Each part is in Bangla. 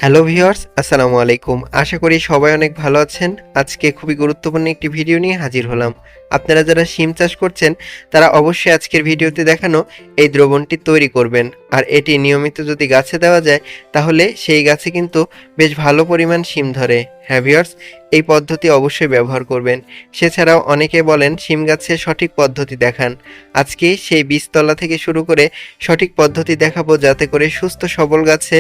হ্যালো ভিউয়ার্স, আসসালামু আলাইকুম। আশা করি সবাই অনেক ভালো আছেন। আজকে খুবই গুরুত্বপূর্ণ একটি ভিডিও নিয়ে হাজির হলাম। আপনারা যারা শিম চাষ করছেন তারা অবশ্যই আজকের ভিডিওতে দেখানো এই দ্রবণটি তৈরি করবেন। আর এটি নিয়মিত যদি গাছে দেওয়া যায় তাহলে সেই গাছে কিন্তু বেশ ভালো পরিমাণ শিম ধরে। হ্যাঁ ভিউয়ার্স, এই পদ্ধতি অবশ্যই ব্যবহার করবেন। সেছাড়াও অনেকে বলেন শিম গাছের সঠিক পদ্ধতি দেখান। আজকে সেই বীজতলা থেকে শুরু করে সঠিক পদ্ধতি দেখাবো যাতে করে সুস্থ সবল গাছে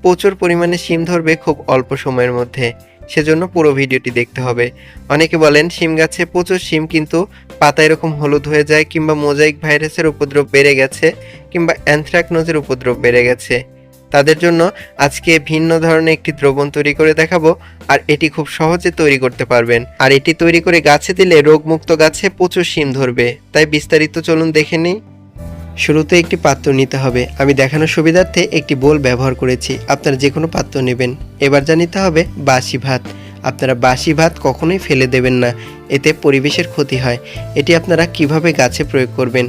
প্রচুর পরিমাণে শিম ধরবে খুব অল্প সময়ের মধ্যে। সেজন্য পুরো ভিডিওটি দেখতে হবে। অনেকে বলেন শিম গাছে প্রচুর শিম কিন্তু পাতা এরকম হলুদ হয়ে যায়, কিংবা মোজাইক ভাইরাসের উপদ্রব বেড়ে গেছে, কিংবা অ্যানথ্রাকনোজের উপদ্রব বেড়ে গেছে। তাদের জন্য আজকে ভিন্ন ধরনের একটি দ্রবণ তৈরি করে দেখাবো। আর এটি খুব সহজে তৈরি করতে পারবেন। আর এটি তৈরি করে গাছে দিলে রোগমুক্ত গাছে প্রচুর শিম ধরবে। তাই বিস্তারিত চলুন দেখে নিই। শুরুতে একটি পাত্র নিতে হবে। আমি দেখানোর সুবিধার্থে একটি বোল ব্যবহার করেছি, আপনারা যে কোনো পাত্র নেবেন। এবার যা নিতে হবে বাসি ভাত। আপনারা বাসি ভাত কখনোই ফেলে দেবেন না, এতে পরিবেশের ক্ষতি হয়। এটি আপনারা কিভাবে গাছে প্রয়োগ করবেন,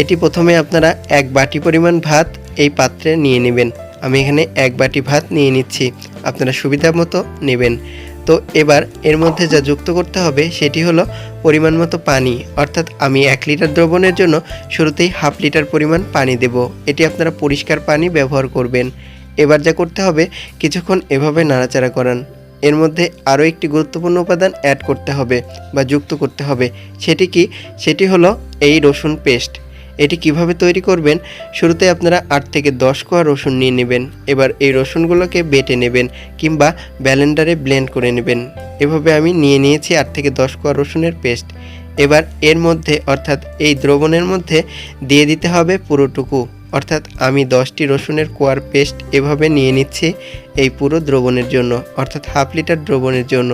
এটি প্রথমে আপনারা 1 বাটি পরিমাণ ভাত এই পাত্রে নিয়ে নেবেন। আমি এখানে 1 বাটি ভাত নিয়ে নিচ্ছি, আপনারা সুবিধা মতো নেবেন। তো এবার এর মধ্যে যা যুক্ত করতে হবে সেটি হলো পরিমাণ মতো পানি। অর্থাৎ আমি 1 লিটার দ্রবণের জন্য শুরুতেই 1/2 লিটার পরিমাণ পানি দেব। এটি আপনারা পরিষ্কার পানি ব্যবহার করবেন। এবার যা করতে হবে, কিছুক্ষণ এভাবে নাড়াচাড়া করান। এর মধ্যে আরও একটি গুরুত্বপূর্ণ উপাদান অ্যাড করতে হবে বা যুক্ত করতে হবে। সেটি কি? সেটি হলো এই রসুন পেস্ট। এটি কিভাবে তৈরি করবেন, শুরুতে আপনারা 8 থেকে 10 কোয়া রসুন নিয়ে নেবেন। এবার এই রসুনগুলোকে বেটে নেবেন কিংবা ব্লেন্ডারে ব্লেন্ড করে নেবেন। এভাবে আমি নিয়ে নিয়েছি 8 থেকে 10 কোয়া রসুনের পেস্ট। এবার এর মধ্যে অর্থাৎ এই দ্রবণের মধ্যে দিয়ে দিতে হবে পুরোটুকু। অর্থাৎ আমি 10টি রসুনের কোয়ার পেস্ট এভাবে নিয়ে নিচ্ছি এই পুরো দ্রবণের জন্য, অর্থাৎ 1/2 লিটার দ্রবণের জন্য।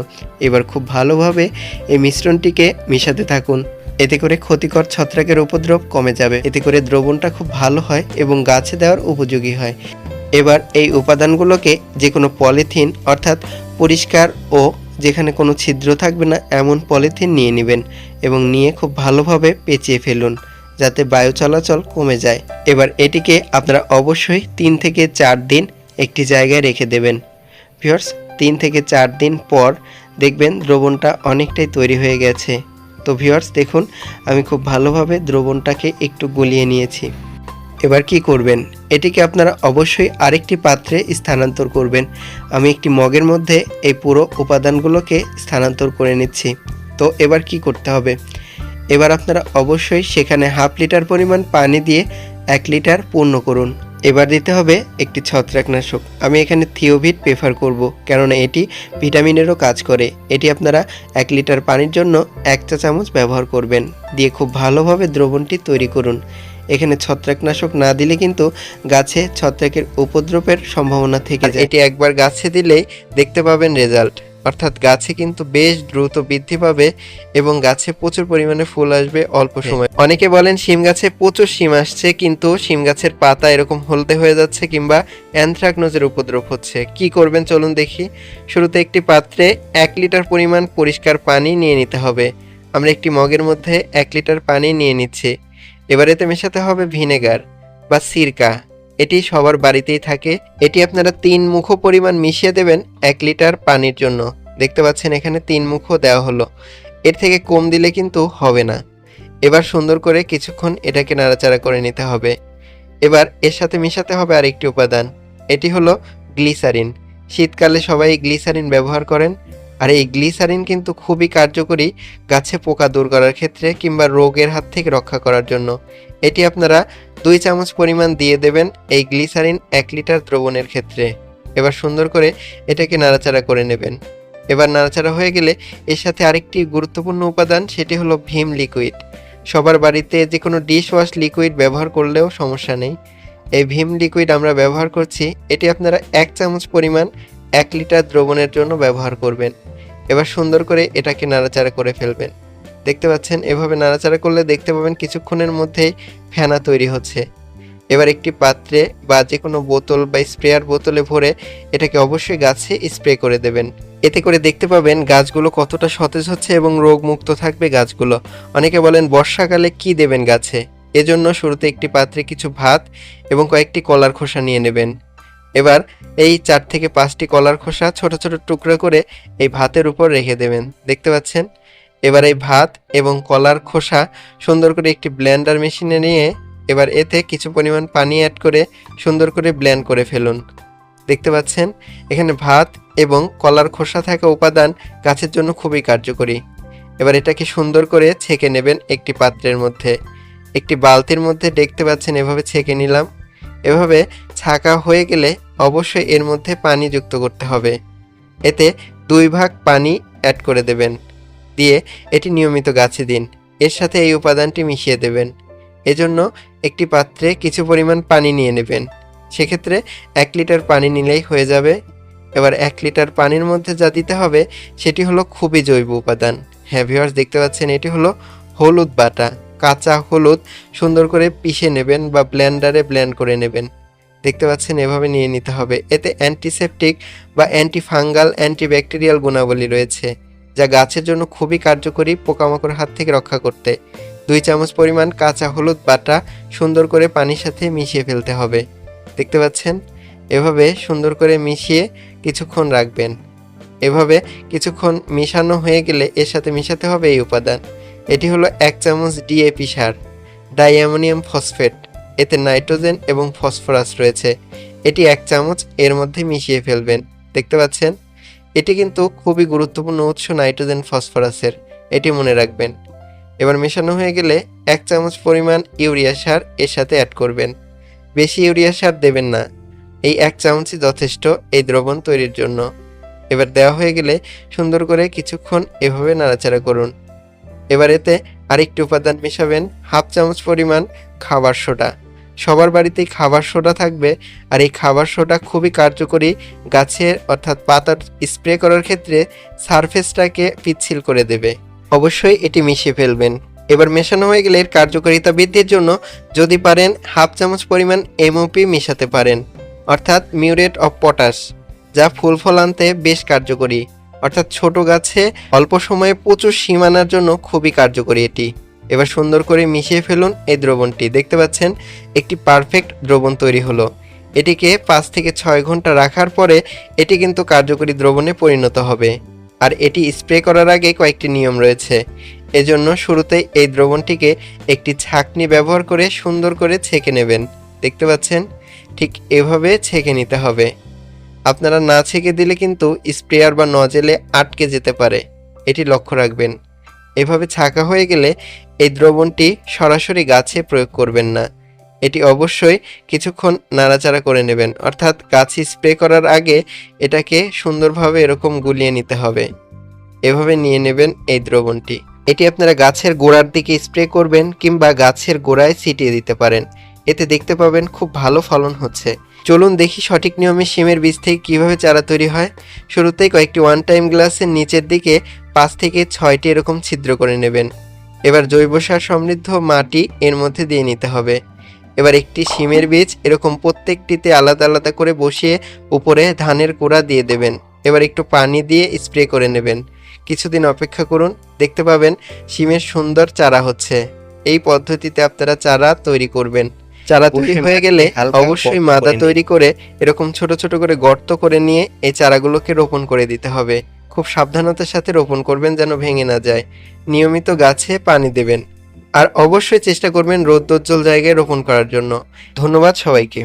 এবার খুব ভালোভাবে এই মিশ্রণটিকে মিশাতে থাকুন। এতে করে ক্ষতিকর ছত্রাকের উপদ্রব কমে যাবে। এতে করে দ্রবণটা খুব ভালো হয় এবং গাছে দেওয়ার উপযোগী হয়। এবার এই উপাদানগুলোকে যে কোনো পলিথিন, অর্থাৎ পরিষ্কার ও যেখানে কোনো ছিদ্র থাকবে না এমন পলিথিন নিয়ে নেবেন এবং নিয়ে খুব ভালোভাবে পেঁচিয়ে ফেলুন যাতে বায়ু চলাচল কমে যায়। এবার এটিকে আপনারা অবশ্যই 3 থেকে 4 দিন একটি জায়গায় রেখে দেবেন। ভিউয়ার্স, 3 থেকে 4 দিন পর দেখবেন দ্রবণটা অনেকটাই তৈরি হয়ে গেছে। তো ভিউয়ার্স দেখুন, আমি খুব ভালোভাবে দ্রবণটাকে একটু গলিয়ে নিয়েছি। এবার কি করবেন, এটিকে আপনারা অবশ্যই আরেকটি পাত্রে স্থানান্তর করবেন। আমি একটি মগের মধ্যে এই পুরো উপাদানগুলোকে স্থানান্তর করে নিচ্ছি। তো এবার কি করতে হবে, এবার আপনারা অবশ্যই সেখানে 1/2 লিটার পরিমাণ পানি দিয়ে 1 লিটার পূর্ণ করুন। এবার দিতে হবে একটি ছত্রাকনাশক। আমি এখানে থিওভিট প্রেফার করব, কেননা এটি ভিটামিনেরও কাজ করে। এটি আপনারা 1 লিটার পানির জন্য 1 চা চামচ ব্যবহার করবেন। দিয়ে খুব ভালোভাবে দ্রবণটি তৈরি করুন। এখানে ছত্রাকনাশক না দিলে কিন্তু গাছে ছত্রাকের উপদ্রবের সম্ভাবনা থেকে যায়। এটি একবার গাছে দিলেই দেখতে পাবেন রেজাল্ট, অর্থাৎ গাছে কিন্তু বেশ দ্রুত বৃদ্ধি পাবে এবং গাছে প্রচুর পরিমাণে ফুল আসবে অল্প সময়। অনেকে বলেন শিম গাছে প্রচুর শিম আসছে, কিন্তু শিম গাছের পাতা এরকম হলদে হয়ে যাচ্ছে কিংবা অ্যানথ্রাকনোজের উপদ্রব হচ্ছে। কি করবেন চলুন দেখি। শুরুতে একটি পাত্রে 1 লিটার পরিমাণ পরিষ্কার পানি নিয়ে নিতে হবে। আমরা একটি মগের মধ্যে 1 লিটার পানি নিয়ে নিচ্ছি। এবার এতে মেশাতে হবে ভিনেগার বা সিরকা। এটি সবার বাড়িতেই থাকে। এটি আপনারা 3 মুখো পরিমাণ মিশিয়ে দেবেন 1 লিটার পানির জন্য। দেখতে পাচ্ছেন এখানে 3 মুখো দেওয়া হলো। এর থেকে কম দিলে কিন্তু হবে না। এবার সুন্দর করে কিছুক্ষণ এটাকে নাড়াচাড়া করে নিতে হবে। এবার এর সাথে মিশাতে হবে আরেকটি উপাদান, এটি হলো গ্লিসারিন। শীতকালে সবাই গ্লিসারিন ব্যবহার করেন। আর এই গ্লিসারিন কিন্তু খুবই কার্যকরী গাছে পোকা দূর করার ক্ষেত্রে কিংবা রোগের হাত থেকে রক্ষা করার জন্য। এটি আপনারা 2 চামচ পরিমাণ দিয়ে দেবেন এই গ্লিসারিন 1 লিটার দ্রবণের ক্ষেত্রে। এবার সুন্দর করে এটাকে নাড়াচাড়া করে নেবেন। এবার নাড়াচাড়া হয়ে গেলে এর সাথে আরেকটি গুরুত্বপূর্ণ উপাদান, সেটি হলো ভিম লিকুইড। সবার বাড়িতে যে কোনো ডিশ ওয়াশ লিকুইড ব্যবহার করলেও সমস্যা নেই। এই ভিম লিকুইড আমরা ব্যবহার করছি। এটি আপনারা 1 চামচ পরিমাণ 1 লিটার দ্রবণের জন্য ব্যবহার করবেন। এবার সুন্দর করে এটাকে নাড়াচাড়া করে ফেলবেন। দেখতে পাচ্ছেন এভাবে নাড়াচাড়া করলে দেখতে পাবেন কিছুক্ষণের মধ্যেই ফেনা তৈরি হচ্ছে। এবার একটি পাত্রে বা যে কোনো বোতল বা স্প্রেয়ার বোতলে ভরে এটাকে অবশ্যই গাছে স্প্রে করে দেবেন। এতে করে দেখতে পাবেন গাছগুলো কতটা সতেজ হচ্ছে এবং রোগমুক্ত থাকবে গাছগুলো। অনেকে বলেন বর্ষাকালে কি দেবেন গাছে, এজন্য শুরুতে একটি পাত্রে কিছু ভাত এবং কয়েকটি কলার খোসা নিয়ে নেবেন। এবার এই 4 থেকে 5টি কলার খোসা ছোট ছোট টুকরো করে এই ভাতের উপর রেখে দেবেন। দেখতে পাচ্ছেন? এবার এই ভাত এবং কলার খোসা সুন্দর করে একটি ব্লেন্ডার মেশিনে নিয়ে এবার এতে কিছু পরিমাণ পানি অ্যাড করে সুন্দর করে ব্লেন্ড করে ফেলুন। দেখতে পাচ্ছেন? এখানে ভাত এবং কলার খোসা থাকা উপাদান গাছের জন্য খুবই কার্যকরী। এবার এটাকে সুন্দর করে ছেঁকে নেবেন একটি পাত্রের মধ্যে। একটি বালতির মধ্যে দেখতে পাচ্ছেন এভাবে ছেঁকে নিলাম। এভাবে ছাঁকা হয়ে গেলে অবশ্যই এর মধ্যে পানি যুক্ত করতে হবে। এতে 2 ভাগ পানি অ্যাড করে দেবেন। দিয়ে এটি নিয়মিত গাছে দিন। এর সাথে এই উপাদানটি মিশিয়ে দেবেন। এজন্য একটি পাত্রে কিছু পরিমাণ পানি নিয়ে নেবেন। সেক্ষেত্রে 1 লিটার পানি নিলেই হয়ে যাবে। এবার 1 লিটার পানির মধ্যে যা দিতে হবে সেটি হলো খুবই জৈব উপাদান। হ্যাঁ ভিউয়ার্স, দেখতে পাচ্ছেন এটি হলো হলুদ বাটা। কাঁচা হলুদ সুন্দর করে পিষে নেবেন বা ব্লেন্ডারে ব্লেন্ড করে নেবেন। দেখতে পাচ্ছেন এভাবে নিয়ে নিতে হবে। এতে অ্যান্টিসেপটিক বা অ্যান্টিফাঙ্গাল অ্যান্টিব্যাকটেরিয়াল গুণাবলী রয়েছে, যা গাছের জন্য খুবই কার্যকরী পোকামাকড় হাত থেকে রক্ষা করতে। 2 চামচ পরিমাণ কাঁচা হলুদ বাটা সুন্দর করে পানির সাথে মিশিয়ে ফেলতে হবে। দেখতে পাচ্ছেন? এভাবে সুন্দর করে মিশিয়ে কিছুক্ষণ রাখবেন। এভাবে কিছুক্ষণ মিশানো হয়ে গেলে এর সাথে মিশাতে হবে এই উপাদান। এটি হলো 1 চামচ ডিএপি সার, ডাইঅ্যামোনিয়াম ফসফেট। এতে নাইট্রোজেন এবং ফসফরাস রয়েছে। এটি 1 চামচ এর মধ্যে মিশিয়ে ফেলবেন। দেখতে পাচ্ছেন? এটি কিন্তু খুবই গুরুত্বপূর্ণ উৎস নাইট্রোজেন ফসফরাসের, এটি মনে রাখবেন। এবার মেশানো হয়ে গেলে 1 চামচ পরিমাণ ইউরিয়া সার এর সাথে অ্যাড করবেন। বেশি ইউরিয়া সার দেবেন না, এই 1 চামচই যথেষ্ট এই দ্রবণ তৈরির জন্য। এবার দেওয়া হয়ে গেলে সুন্দর করে কিছুক্ষণ এভাবে নাড়াচাড়া করুন। এবার এতে আরেকটি উপাদান মেশাবেন, 1/2 চামচ পরিমাণ খাবার সোডা। সবার বাড়িতেই খাবার সোডা থাকবে, আর এই খাবার সোডা খুবই কার্যকরী গাছের অর্থাৎ পাতার স্প্রে করার ক্ষেত্রে সারফেসটাকে পিচ্ছিল করে দেবে। অবশ্যই এটি মিশিয়ে ফেলবেন। এবার মেশানো হয়ে গেলে এর কার্যকারিতা বৃদ্ধির জন্য যদি পারেন 1/2 চামচ পরিমাণ এমওপি মেশাতে পারেন, অর্থাৎ মিউরেট অফ পটাশ, যা ফুল ফল আনতে বেশ কার্যকরী। অর্থাৎ ছোট গাছে অল্প সময়ে প্রচুর শিম আনার জন্য খুবই কার্যকরী এটি। এবার সুন্দর করে মিশিয়ে ফেলুন এই দ্রবণটি। দেখতে পাচ্ছেন একটি পারফেক্ট দ্রবণ তৈরি হলো। এটিকে 5 থেকে 6 ঘন্টা রাখার পরে এটি কিন্তু কার্যকরী দ্রবণে পরিণত হবে। আর এটি স্প্রে করার আগে কয়েকটি নিয়ম রয়েছে। এজন্য শুরুতেই এই দ্রবণটিকে একটি ছাঁকনি ব্যবহার করে সুন্দর করে ছেঁকে নেবেন। দেখতে পাচ্ছেন? ঠিক এভাবে ছেঁকে নিতে হবে। আপনারা না ছেঁকে দিলে কিন্তু স্প্রেয়ার বা নজেলে আটকে যেতে পারে, এটি লক্ষ্য রাখবেন। এভাবে ছাঁকা হয়ে গেলে এই দ্রবণটি সরাসরি গাছে প্রয়োগ করবেন না, এটি অবশ্যই কিছুক্ষণ নাড়াচাড়া করে নেবেন। অর্থাৎ গাছে স্প্রে করার আগে এটাকে সুন্দরভাবে এরকম গুলিয়ে নিতে হবে। এভাবে নিয়ে নেবেন এই দ্রবণটি। এটি আপনারা গাছের গোড়ার দিকে স্প্রে করবেন কিংবা গাছের গোড়ায় ছিটিয়ে দিতে পারেন। এতে দেখতে পাবেন খুব ভালো ফলন হচ্ছে। চলুন দেখি সঠিক নিয়মে শিমের বীজ থেকে কীভাবে চারা তৈরি হয়। শুরুতেই কয়েকটি 1 টাইম গ্লাসের নিচের দিকে 5 থেকে 6টি এরকম ছিদ্র করে নেবেন। এবার জৈব সার সমৃদ্ধ মাটি এর মধ্যে দিয়ে নিতে হবে। এবার একটি শিমের বীজ এরকম প্রত্যেকটিতে আলাদা আলাদা করে বসিয়ে উপরে ধানের কোড়া দিয়ে দেবেন। এবার একটু পানি দিয়ে স্প্রে করে নেবেন। কিছুদিন অপেক্ষা করুন, দেখতে পাবেন শিমের সুন্দর চারা হচ্ছে। এই পদ্ধতিতে আপনারা চারা তৈরি করবেন। চারা তৈরি হয়ে গেলে অবশ্যই মাদা তৈরি করে এরকম ছোট ছোট করে গর্ত করে নিয়ে এই চারাগুলোকে রোপণ করে দিতে হবে। খুব সাবধানতার সাথে রোপণ করবেন যেন ভেঙে না যায়। নিয়মিত গাছে পানি দেবেন আর অবশ্যই চেষ্টা করবেন রৌদ্রোজ্জ্বল জায়গায় রোপণ করার জন্য। ধন্যবাদ সবাইকে।